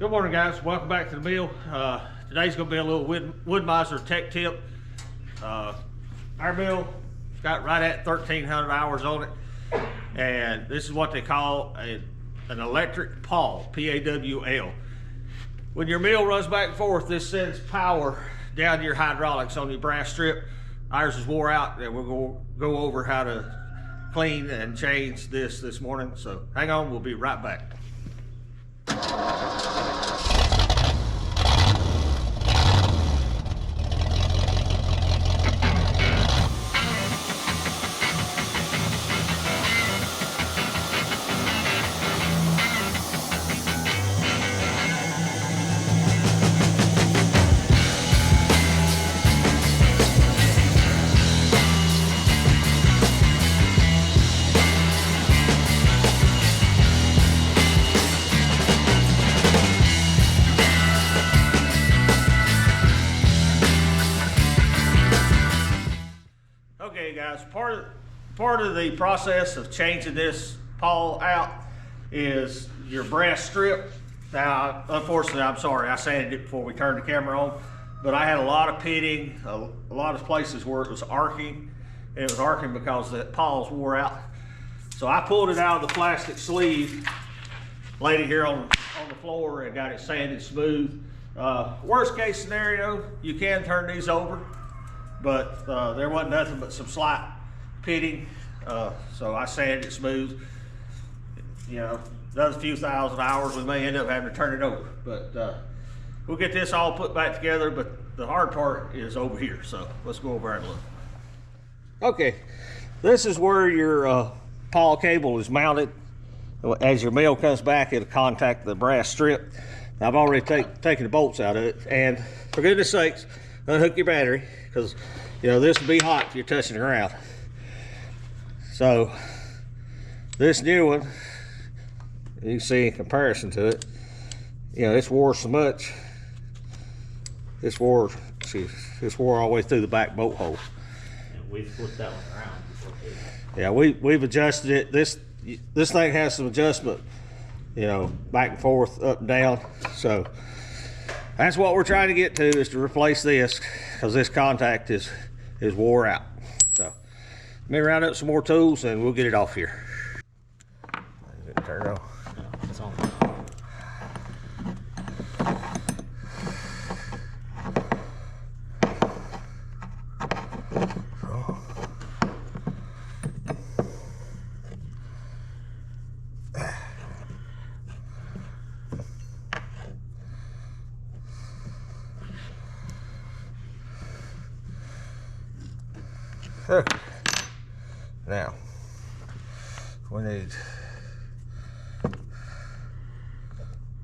Good morning, guys. Welcome back to the mill. Today's going to be a little Wood Mizer tech tip. Our mill got right at 1,300 hours on it, and this is what they call an electric Pawl, P-A-W-L. When your mill runs back and forth, this sends power down to your hydraulics on your brass strip. Ours is wore out, and we're going to go over how to clean and change this morning. So hang on, we'll be right back. Okay, guys, part of the process of changing this Pawl out is your brass strip. Now, unfortunately, I'm sorry, I sanded it before we turned the camera on, but I had a lot of pitting, a lot of places where it was arcing, and it was arcing because the Pawls wore out. So I pulled it out of the plastic sleeve, laid it here on the floor, and got it sanded smooth. Worst case scenario, you can turn these over, but there wasn't nothing but some slight pitting, so I sanded it smooth. You know, another few thousand hours, we may end up having to turn it over, but we'll get this all put back together. But the hard part is over here, so let's go over and look. Okay, this is where your Pawl cable is mounted. As your mill comes back, it'll contact the brass strip. I've already taken the bolts out of it, and for goodness sakes, unhook your battery, because you know this will be hot if you're touching the ground. So this new one, you can see in comparison to it, you know, it's wore so much. It's wore all the way through the back bolt hole. And we flipped that one around before too. Yeah, we've adjusted it. This thing has some adjustment, you know, back and forth, up and down. So that's what we're trying to get to, is to replace this, because this contact is wore out. So let me round up some more tools and we'll get it off here. Turn it on. No, it's on. Okay. Now we need,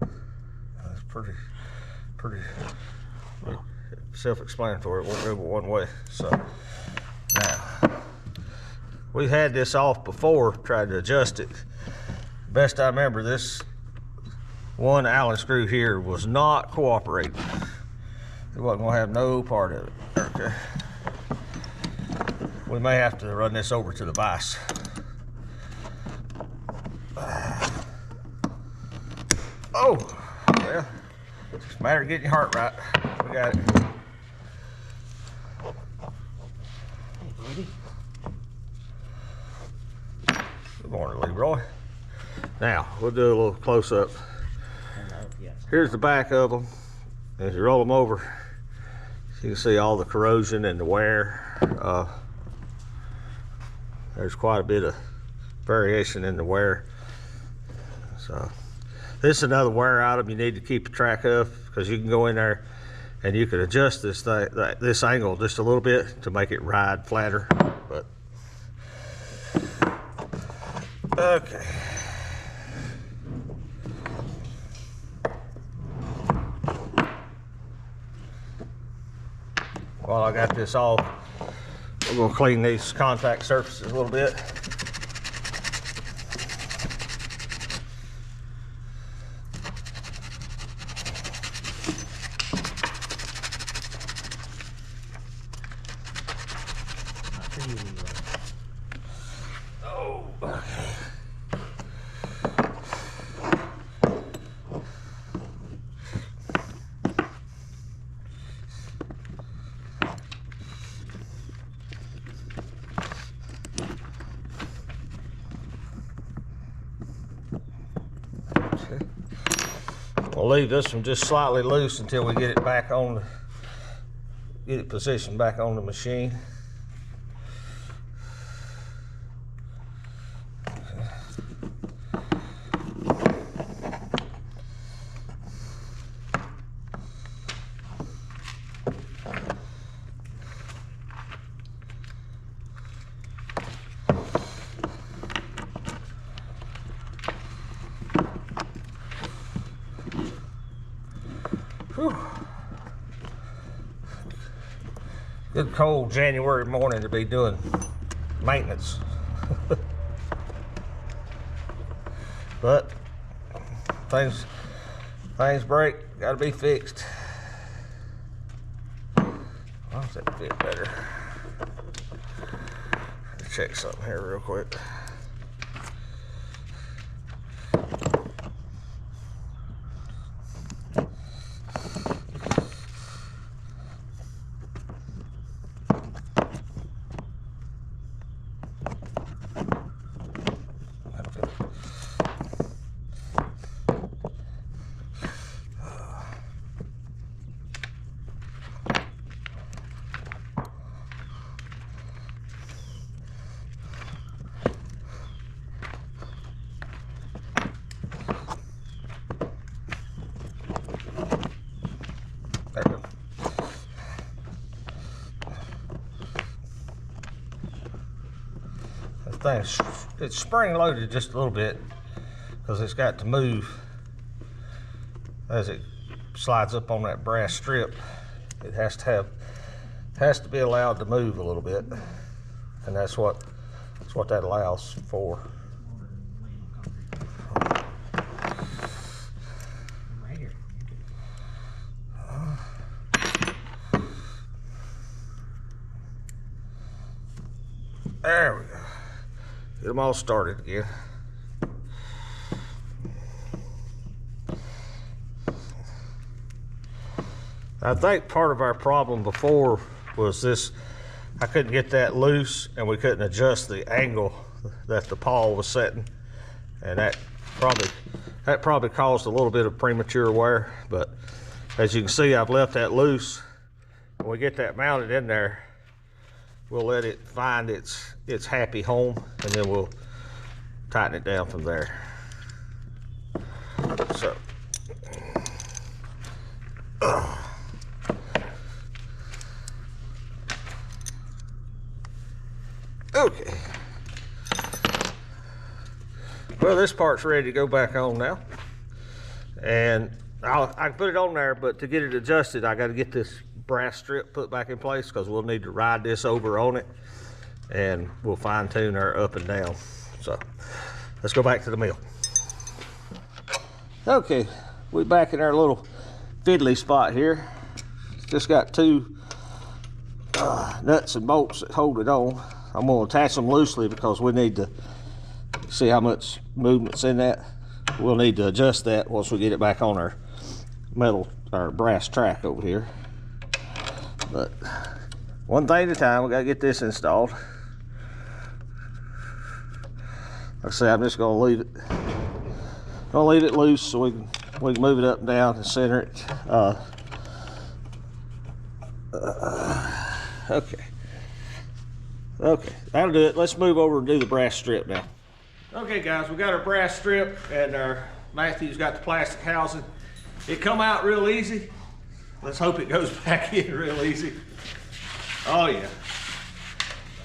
that's pretty self-explanatory. It won't go but one way. So now we've had this off before, tried to adjust it. Best I remember, this one Allen screw here was not cooperating. It wasn't gonna have no part of it. Okay. We may have to run this over to the vise. Oh, well, it's just a matter of getting your heart right. We got it. Hey, buddy. Good morning, Leroy. Now, we'll do a little close-up. Here's the back of them. As you roll them over, you can see all the corrosion and the wear. There's quite a bit of variation in the wear. So this is another wear item you need to keep track of, because you can go in there and you can adjust this angle just a little bit to make it ride flatter. But okay. While I got this off, we're going to clean these contact surfaces a little bit. Oh, okay. We'll leave this one just slightly loose until we get it back on, get it positioned back on the machine. Whew. Good cold January morning to be doing maintenance. But things break, gotta be fixed. Why does that fit better? Let's check something here real quick. There we go. That thing, it's spring loaded just a little bit because it's got to move as it slides up on that brass strip. It has to be allowed to move a little bit, and that's what that allows for. There we go. Get them all started again. I think part of our problem before was this, I couldn't get that loose and we couldn't adjust the angle that the pawl was setting. And that probably caused a little bit of premature wear. But as you can see, I've left that loose. When we get that mounted in there, we'll let it find its happy home, and then we'll tighten it down from there. So, okay. Well, this part's ready to go back on now, and I can put it on there, but to get it adjusted, I got to get this brass strip put back in place because we'll need to ride this over on it, and we'll fine tune our up and down. So let's go back to the mill. Okay, we're back in our little fiddly spot here. Just got two nuts and bolts that hold it on. I'm going to attach them loosely because we need to see how much movement's in that. We'll need to adjust that once we get it back on our brass track over here. But one thing at a time, we gotta get this installed. Like I say, I'm just gonna leave it loose so we can move it up and down and center it. Okay, that'll do it. Let's move over and do the brass strip now. Okay guys, we got our brass strip and our Matthew's got the plastic housing. It come out real easy. Let's hope it goes back in real easy. Oh yeah.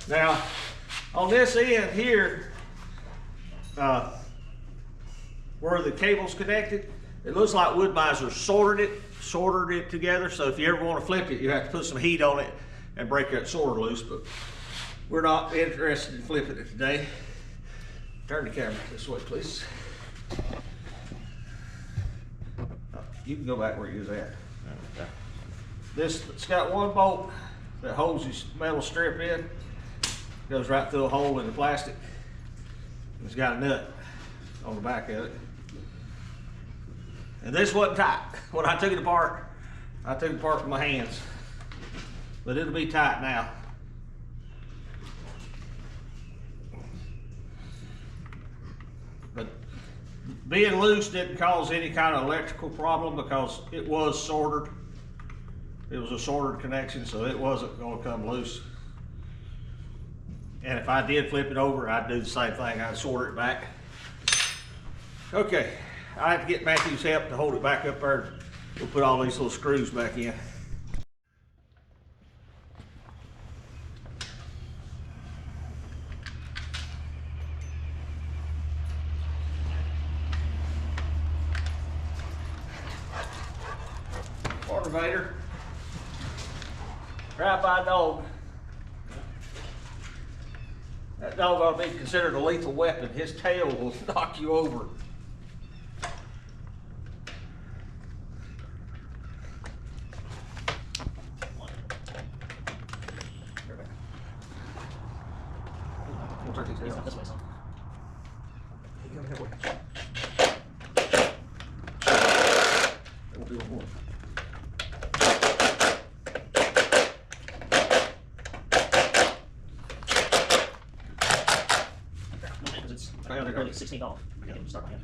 Now, on this end here, where the cable's connected, it looks like Wood Mizer soldered it together. So if you ever want to flip it, you have to put some heat on it and break that solder loose. But we're not interested in flipping it today. Turn the camera this way, please. You can go back where you was at. It's got one bolt that holds this metal strip in. Goes right through a hole in the plastic. It's got a nut on the back of it. And this wasn't tight. When I took it apart with my hands. But it'll be tight now. But being loose didn't cause any kind of electrical problem because it was soldered. It was a soldered connection, so it wasn't going to come loose. And if I did flip it over, I'd do the same thing. I'd solder it back. Okay, I have to get Matthew's help to hold it back up there. We'll put all these little screws back in. Motivator. Drive-by dog. That dog ought to be considered a lethal weapon. His tail will knock you over. He's not this way, son. It's only 16 off. I gotta start my hand.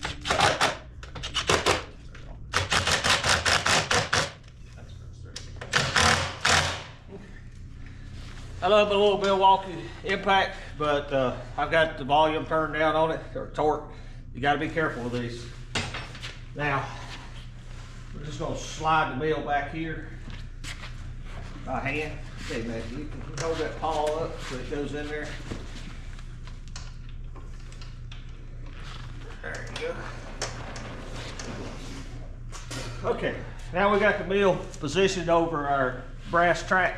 I love my little Milwaukee Impact, but I've got the volume turned down on it, or torque. You got to be careful with these. Now, we're just going to slide the mill back here by hand. Okay, man, you can hold that pawl up so it goes in there. There you go. Okay, now we got the mill positioned over our brass track,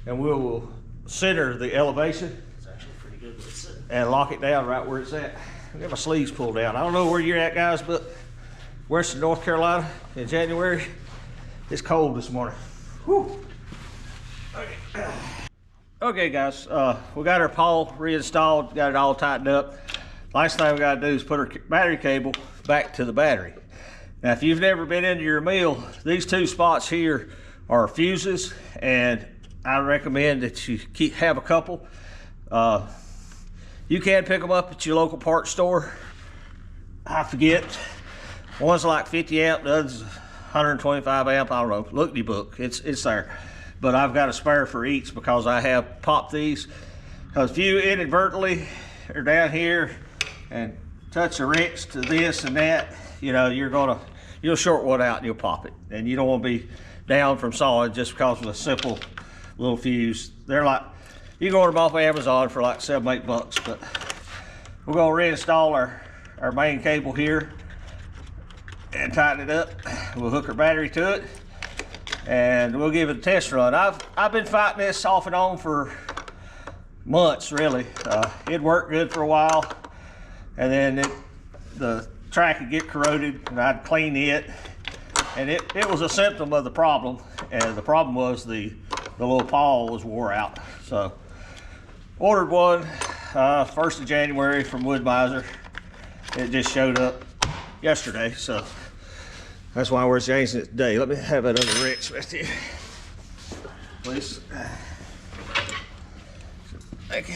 and we will center the elevation. It's actually pretty good with it sitting. And lock it down right where it's at. I got my sleeves pulled down. I don't know where you're at, guys, but Western North Carolina in January, it's cold this morning. Whew. Okay. Okay, guys, we got our Pawl reinstalled, got it all tightened up. Last thing we got to do is put our battery cable back to the battery. Now, if you've never been into your mill, these two spots here are fuses, and I recommend that you have a couple. You can pick them up at your local parts store. I forget. One's like 50 amp, the other's 125 amp. I don't know. Look at the book. It's there. But I've got a spare for each because I have popped these. Because if you inadvertently are down here and touch a wrench to this and that, you know, you'll short one out and you'll pop it. And you don't want to be down from solid just because of a simple little fuse. They're like, you can order them off Amazon for like $7, $8, but we're gonna reinstall our main cable here and tighten it up. We'll hook our battery to it and we'll give it a test run. I've been fighting this off and on for months, really. It worked good for a while, and then the track would get corroded, and I'd clean it, and it was a symptom of the problem. And the problem was the little pawl was wore out. So ordered one 1st of January from Wood Mizer. It just showed up yesterday, so that's why we're changing it today. Let me have that other wrench with you, please. Thank you.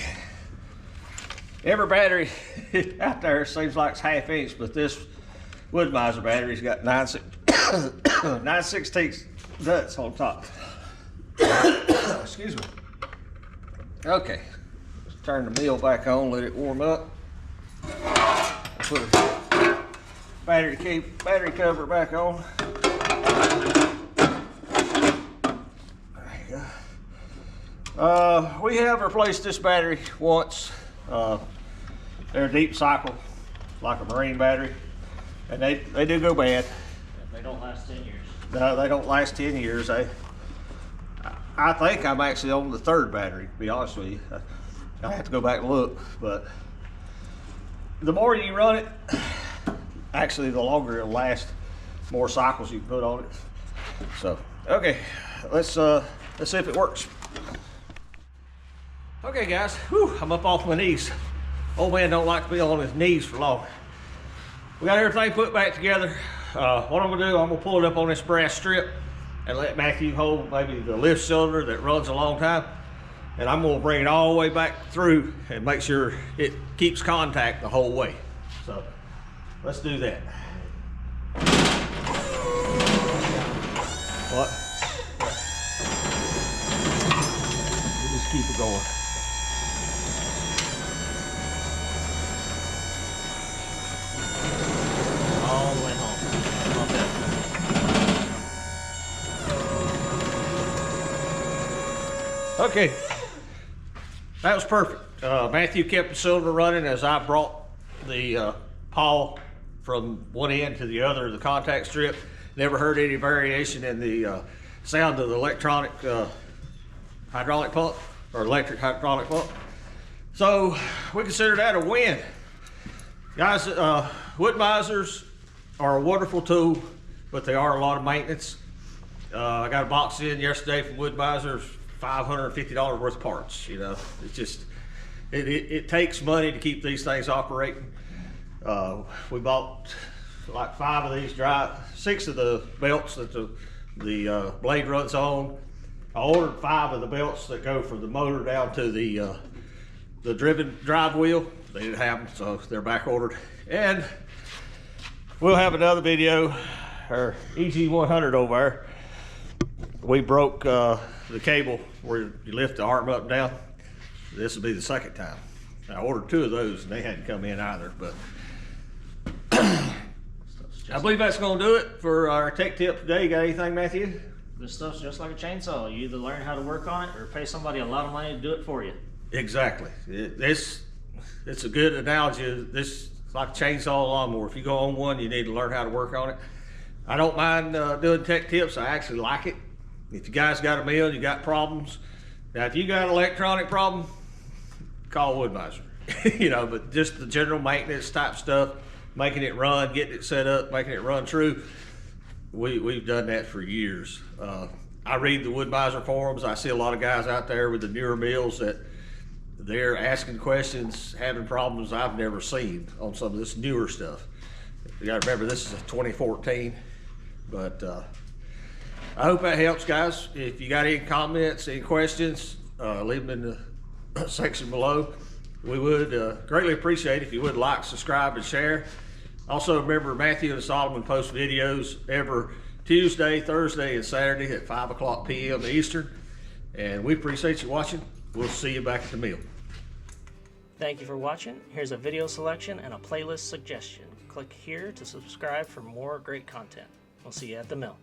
Every battery out there seems like it's 1/2 inch, but this Wood Mizer battery's got 9/16 nuts on top. Excuse me. Okay, let's turn the mill back on, let it warm up. Put a battery cover back on. There you go. We have replaced this battery once. They're a deep cycle, like a marine battery, and they do go bad. They don't last 10 years. No, they don't last 10 years. I think I'm actually on the 3rd battery, to be honest with you. I have to go back and look, but the more you run it, actually the longer it'll last, more cycles you can put on it. So, okay, let's see if it works. Okay, guys, whew, I'm up off my knees. Old man don't like to be on his knees for long. We got everything put back together. What I'm gonna do, I'm gonna pull it up on this brass strip and let Matthew hold maybe the lift cylinder that runs a long time. And I'm gonna bring it all the way back through and make sure it keeps contact the whole way. So let's do that. What? We'll just keep it going. All the way home. Love that. Okay, that was perfect. Matthew kept the cylinder running as I brought the Pawl from one end to the other of the contact strip. Never heard any variation in the sound of the electronic hydraulic pump or electric hydraulic pump. So we consider that a win. Guys, Wood Mizers are a wonderful tool, but they are a lot of maintenance. I got a box in yesterday from Wood Mizer, $550 worth of parts. You know, it's just, it takes money to keep these things operating. We bought like 5 of these 6 of the belts that the blade runs on. I ordered 5 of the belts that go from the motor down to the driven drive wheel. They didn't have them, so they're back ordered. And we'll have another video, our EG100 over there. We broke the cable where you lift the arm up and down. This will be the second time. I ordered 2 of those and they hadn't come in either, but I believe that's gonna do it for our tech tip today. You got anything, Matthew? This stuff's just like a chainsaw. You either learn how to work on it or pay somebody a lot of money to do it for you. Exactly. It's a good analogy. This is like a chainsaw lawnmower. If you go on one, you need to learn how to work on it. I don't mind doing tech tips. I actually like it. If you guys got a mill, you got problems. Now, if you got an electronic problem, call Wood Mizer. You know, but just the general maintenance type stuff, making it run, getting it set up, making it run true, we've done that for years. I read the Wood Mizer forums. I see a lot of guys out there with the newer mills that they're asking questions, having problems I've never seen on some of this newer stuff. You gotta remember, this is a 2014, but I hope that helps, guys. If you got any comments, any questions, leave them in the section below. We would greatly appreciate if you would like, subscribe, and share. Also remember, Matthew and Solomon post videos every Tuesday, Thursday, and Saturday at 5 p.m. Eastern. And we appreciate you watching. We'll see you back at the mill. Thank you for watching. Here's a video selection and a playlist suggestion. Click here to subscribe for more great content. We'll see you at the mill.